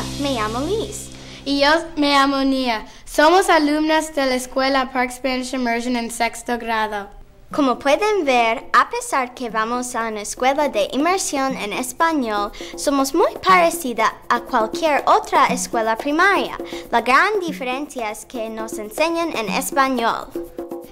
Hola, me llamo Liz. Y yo me llamo Nia. Somos alumnas de la escuela Park Spanish Immersion en 6º grado. Como pueden ver, a pesar que vamos a una escuela de inmersión en español, somos muy parecida a cualquier otra escuela primaria. La gran diferencia es que nos enseñan en español.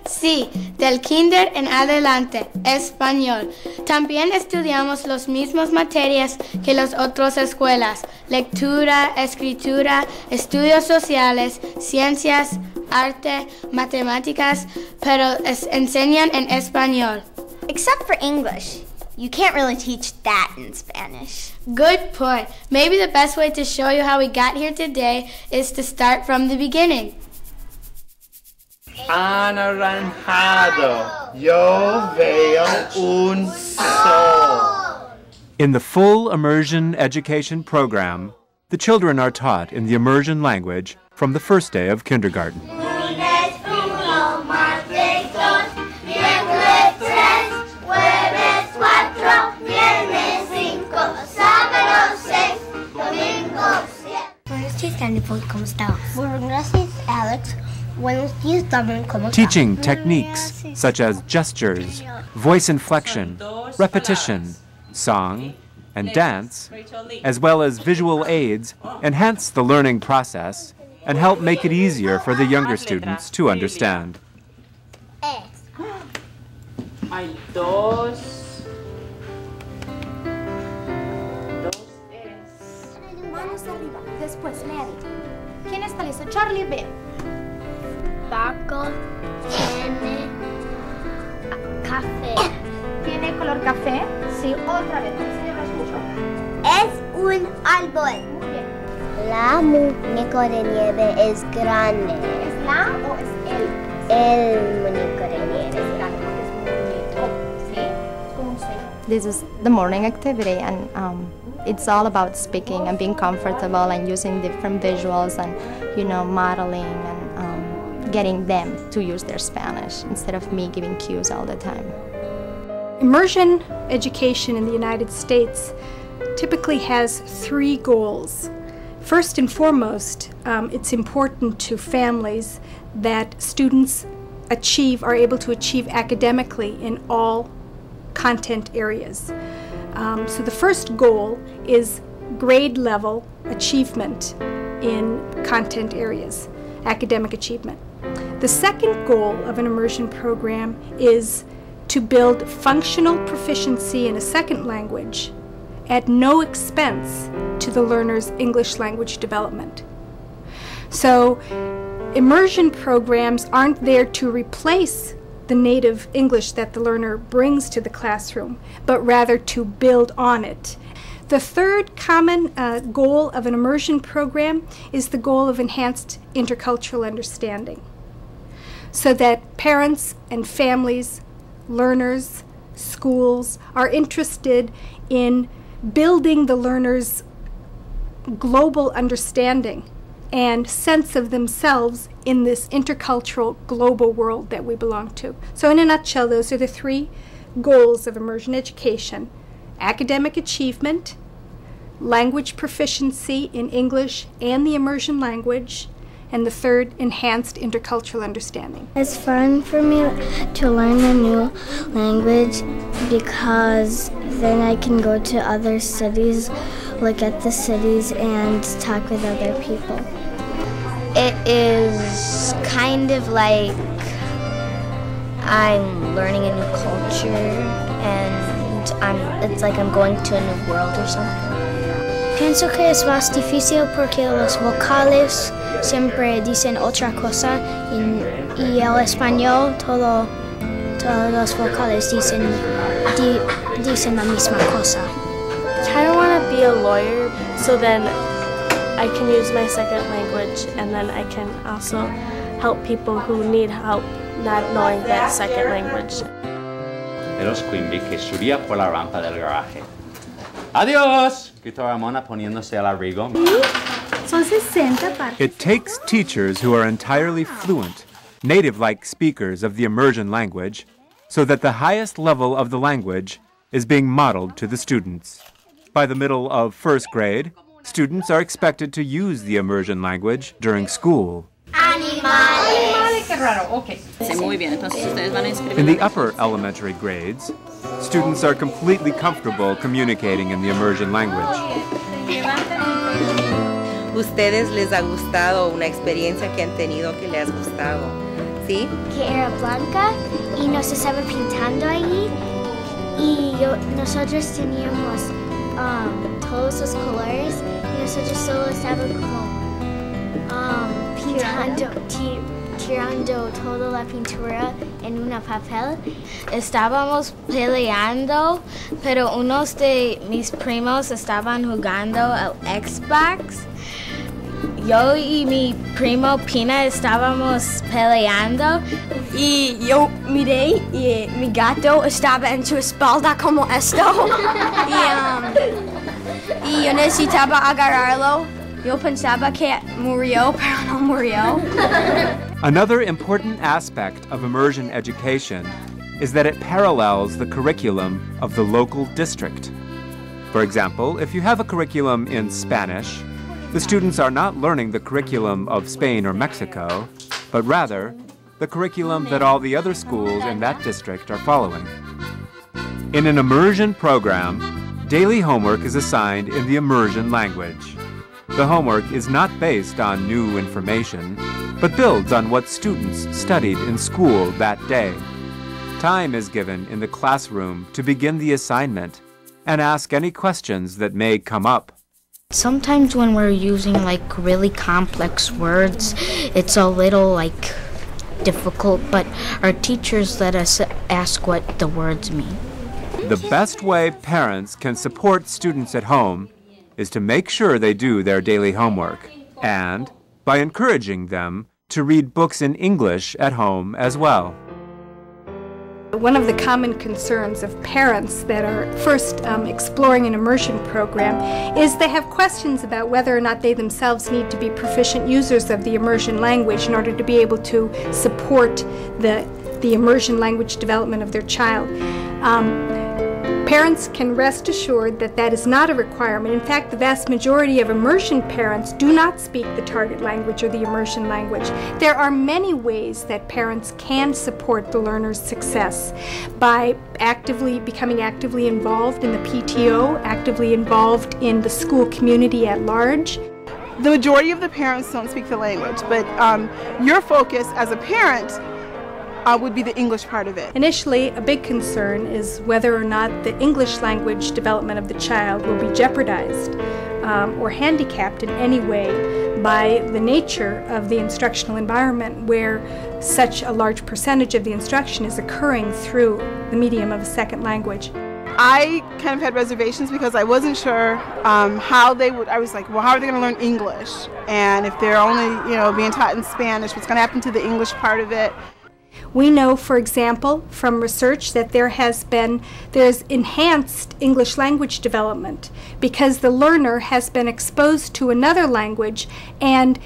Sí, del kinder en adelante, español. También estudiamos las mismas materias que las otras escuelas: lectura, escritura, estudios sociales, ciencias, arte, matemáticas, pero enseñan en español. Except for English. You can't really teach that in Spanish. Good point. Maybe the best way to show you how we got here today is to start from the beginning. Anaranjado. Yo veo un sol. In the full immersion education program, the children are taught in the immersion language from the first day of kindergarten. Buenos días, Candyfold, ¿cómo estás? Buenas gracias, Alex. Buenos días, Dominic, ¿cómo estás? Teaching techniques such as gestures, voice inflection, repetition, song, and dance, as well as visual aids, enhance the learning process and help make it easier for the younger students to understand. Hay dos. Manos arriba, después Mary. ¿Quién está listo? Charlie, ve. Paco tiene café. ¿Tiene color café? Sí, otra vez. Se lo escucho. Es un árbol. Muy bien. La muñeco de nieve es grande. ¿Es la o es el? El muñeco de nieve. Es grande porque es muñeco. ¿Sí? Es como un sueño. This is the morning activity, and it's all about speaking and being comfortable and using different visuals and, modeling and getting them to use their Spanish instead of me giving cues all the time. Immersion education in the United States typically has 3 goals. First and foremost, it's important to families that students are able to achieve academically in all content areas. So the first goal is grade level achievement in content areas, academic achievement. The second goal of an immersion program is to build functional proficiency in a second language at no expense to the learner's English language development. So immersion programs aren't there to replace the native English that the learner brings to the classroom, but rather to build on it. The third common goal of an immersion program is the goal of enhanced intercultural understanding, so that parents and families, learners, schools are interested in building the learner's global understanding and sense of themselves in this intercultural global world that we belong to. So in a nutshell, those are the 3 goals of immersion education: academic achievement, language proficiency in English and the immersion language, and the third, enhanced intercultural understanding. It's fun for me to learn a new language because then I can go to other cities, look at the cities, and talk with other people. It is kind of like I'm learning a new culture, and it's like I'm going to a new world or something. Pienso que es más difícil porque los vocales siempre dicen otra cosa y el español todos los vocales dicen la misma cosa. I kind of want to be a lawyer so then I can use my second language and then I can also help people who need help not knowing that second language. E lo Squimby che subía por la rampa del garaje. ¡Adiós! Gritó Ramona poniéndose al abrigo. Son 60 partes. It takes teachers who are entirely fluent, native-like speakers of the immersion language, so that the highest level of the language is being modeled to the students. By the middle of first grade, students are expected to use the immersion language during school. In the upper elementary grades, students are completely comfortable communicating in the immersion language. ¿Ustedes les ha gustado una experiencia que han tenido que les ha gustado? ¿Sí? Que era blanca y nos estaba pintando ahí y nosotros teníamos todos los colores y nosotros solo estábamos como tirando toda la pintura en una papel. Estábamos peleando, pero unos de mis primos estaban jugando al Xbox. Yo y mi primo Pina estábamos peleando y yo miré y mi gato estaba en su espalda como esto y yo necesitaba agarrarlo. Yo pensaba que murió, pero no murió. Another important aspect of immersion education is that it parallels the curriculum of the local district. For example, if you have a curriculum in Spanish, the students are not learning the curriculum of Spain or Mexico, but rather the curriculum that all the other schools in that district are following. In an immersion program, daily homework is assigned in the immersion language. The homework is not based on new information, but builds on what students studied in school that day. Time is given in the classroom to begin the assignment and ask any questions that may come up. Sometimes when we're using really complex words, it's a little difficult, but our teachers let us ask what the words mean. The best way parents can support students at home is to make sure they do their daily homework, and by encouraging them to read books in English at home as well. One of the common concerns of parents that are first exploring an immersion program is they have questions about whether or not they themselves need to be proficient users of the immersion language in order to be able to support the immersion language development of their child. Parents can rest assured that that is not a requirement. In fact, the vast majority of immersion parents do not speak the target language or the immersion language. There are many ways that parents can support the learner's success by becoming actively involved in the PTO, actively involved in the school community at large. The majority of the parents don't speak the language, but your focus as a parent would be the English part of it. Initially, a big concern is whether or not the English language development of the child will be jeopardized or handicapped in any way by the nature of the instructional environment where such a large percentage of the instruction is occurring through the medium of a second language. I kind of had reservations because I wasn't sure how they would. I was like, well, how are they going to learn English? And if they're only, being taught in Spanish, what's going to happen to the English part of it? We know, for example, from research that there's enhanced English language development because the learner has been exposed to another language and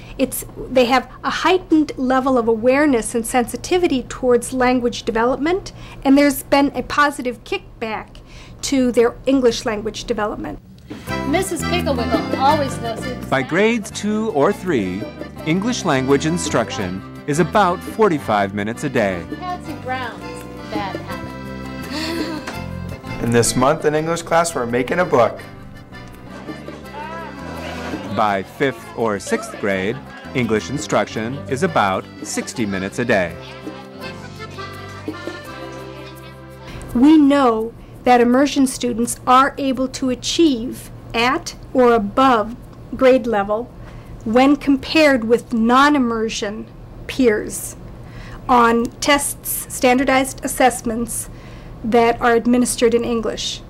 they have a heightened level of awareness and sensitivity towards language development, and there's been a positive kickback to their English language development. Mrs. Picklewiggle always knows it. By grades 2 or 3, English language instruction is about 45 minutes a day. Patsy Brown's bad habit. In this month in English class, we're making a book. By 5th or 6th grade, English instruction is about 60 minutes a day. We know that immersion students are able to achieve at or above grade level when compared with non-immersion peers on tests, standardized assessments that are administered in English.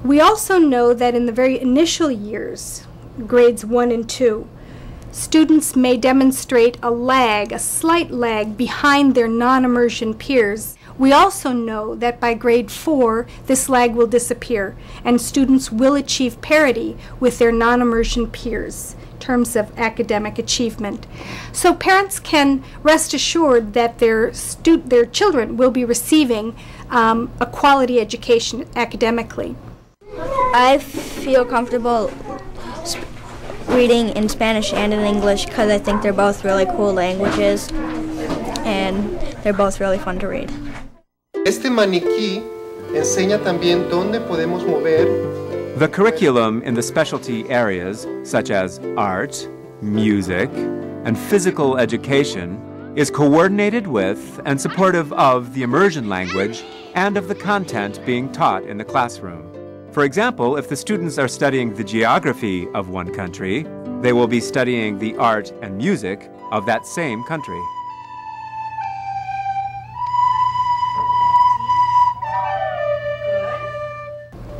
We also know that in the very initial years, grades 1 and 2, students may demonstrate a slight lag behind their non-immersion peers. We also know that by grade 4, this lag will disappear and students will achieve parity with their non-immersion peers in terms of academic achievement. So parents can rest assured that their children will be receiving a quality education academically. I feel comfortable reading in Spanish and in English because I think they're both really cool languages and they're both really fun to read. Este maniquí enseña también dónde podemos mover. The curriculum in the specialty areas, such as art, music, and physical education, is coordinated with and supportive of the immersion language and of the content being taught in the classroom. For example, if the students are studying the geography of one country, they will be studying the art and music of that same country.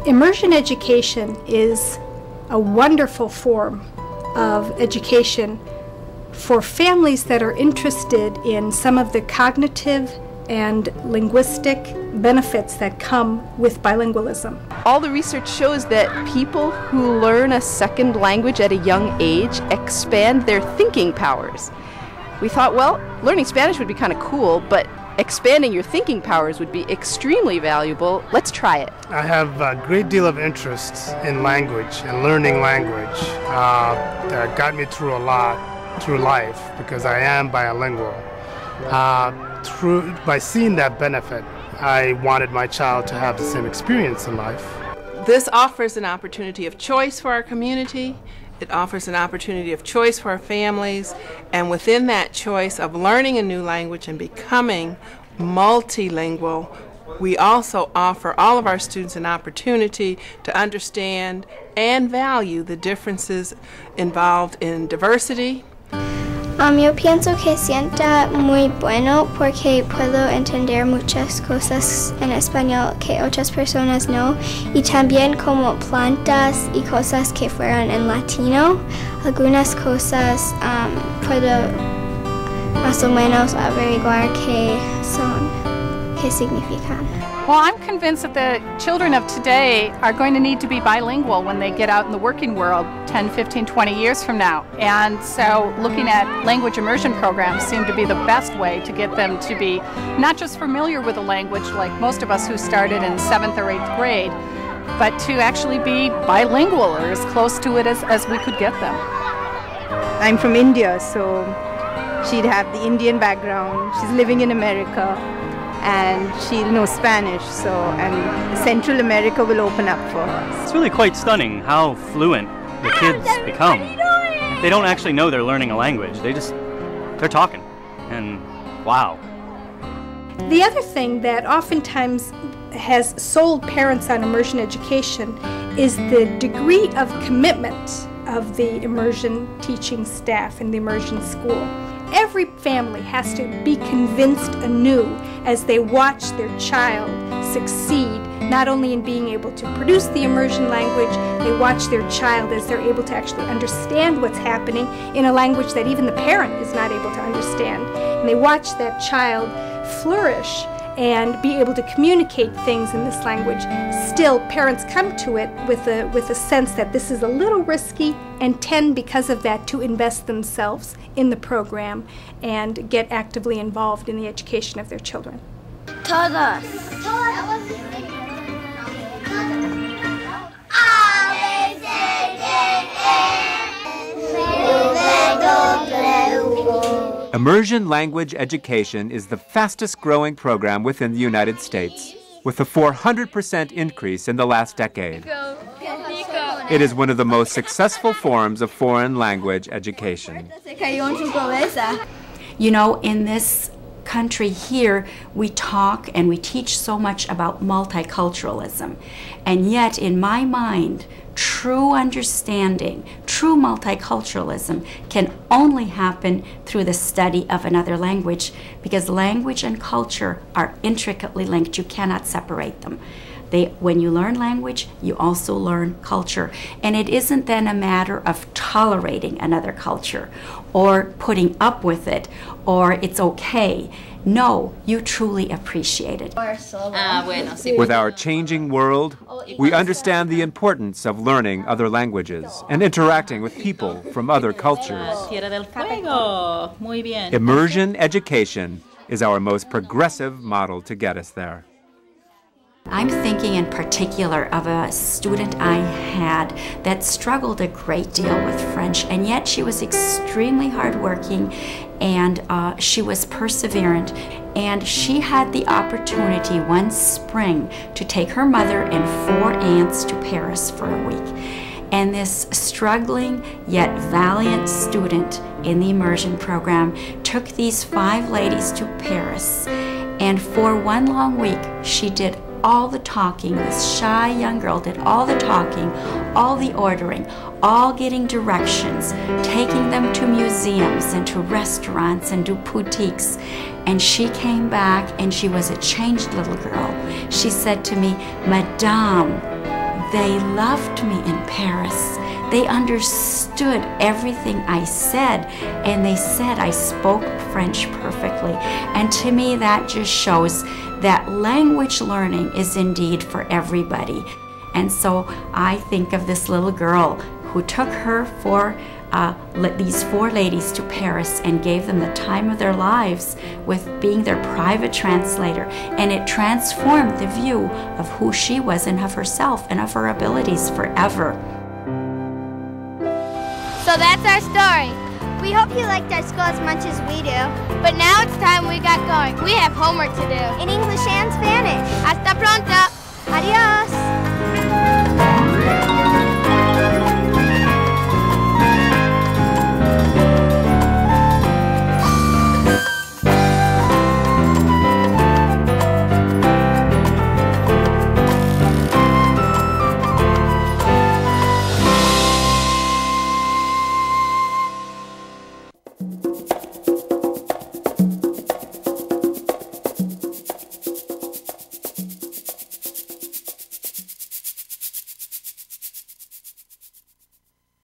Immersion education is a wonderful form of education for families that are interested in some of the cognitive and linguistic benefits that come with bilingualism. All the research shows that people who learn a second language at a young age expand their thinking powers. We thought, well, learning Spanish would be kind of cool, but expanding your thinking powers would be extremely valuable. Let's try it. I have a great deal of interest in language and learning language. That got me through a lot through life because I am bilingual. By seeing that benefit, I wanted my child to have the same experience in life. This offers an opportunity of choice for our community. It offers an opportunity of choice for our families, and within that choice of learning a new language and becoming multilingual, we also offer all of our students an opportunity to understand and value the differences involved in diversity. Yo pienso que sienta muy bueno porque puedo entender muchas cosas en español que otras personas no, y también como plantas y cosas que fueron en latino. Algunas cosas puedo más o menos averiguar qué son, qué significan. Well, I'm convinced that the children of today are going to need to be bilingual when they get out in the working world 10, 15, 20 years from now. And so looking at language immersion programs seem to be the best way to get them to be not just familiar with a language like most of us who started in 7th or 8th grade, but to actually be bilingual or as close to it as we could get them. I'm from India, so she'd have the Indian background. She's living in America. And she knows Spanish, and Central America will open up for her. It's really quite stunning how fluent the kids become. They don't actually know they're learning a language. They're talking, and wow. The other thing that oftentimes has sold parents on immersion education is the degree of commitment of the immersion teaching staff in the immersion school. Every family has to be convinced anew as they watch their child succeed, not only in being able to produce the immersion language, they watch their child as they're able to actually understand what's happening in a language that even the parent is not able to understand. And they watch that child flourish and be able to communicate things in this language. Still, parents come to it with a sense that this is a little risky and tend, because of that, to invest themselves in the program and get actively involved in the education of their children. Todos. Immersion language education is the fastest growing program within the United States, with a 400% increase in the last decade. It is one of the most successful forms of foreign language education. You know, in this country here, we talk and we teach so much about multiculturalism. And yet, in my mind, true understanding, true multiculturalism can only happen through the study of another language, because language and culture are intricately linked. You cannot separate them. When you learn language, you also learn culture. And it isn't then a matter of tolerating another culture or putting up with it or it's okay. No, you truly appreciate it. With our changing world, we understand the importance of learning other languages and interacting with people from other cultures. Immersion education is our most progressive model to get us there. I'm thinking in particular of a student I had that struggled a great deal with French, and yet she was extremely hardworking and she was perseverant. And she had the opportunity one spring to take her mother and 4 aunts to Paris for a week. And this struggling yet valiant student in the immersion program took these 5 ladies to Paris. And for 1 long week, she did all the talking. This shy young girl did all the talking, all the ordering, all getting directions, taking them to museums and to restaurants and to boutiques. And she came back and she was a changed little girl. She said to me, "Madame, they loved me in Paris. They understood everything I said, and they said I spoke French perfectly." And to me, that just shows that language learning is indeed for everybody. And so I think of this little girl who took her these 4 ladies to Paris and gave them the time of their lives with being their private translator, and it transformed the view of who she was and of herself and of her abilities forever. So that's our story. We hope you liked our school as much as we do. But now it's time we got going. We have homework to do. In English and Spanish. Hasta pronto. Adios.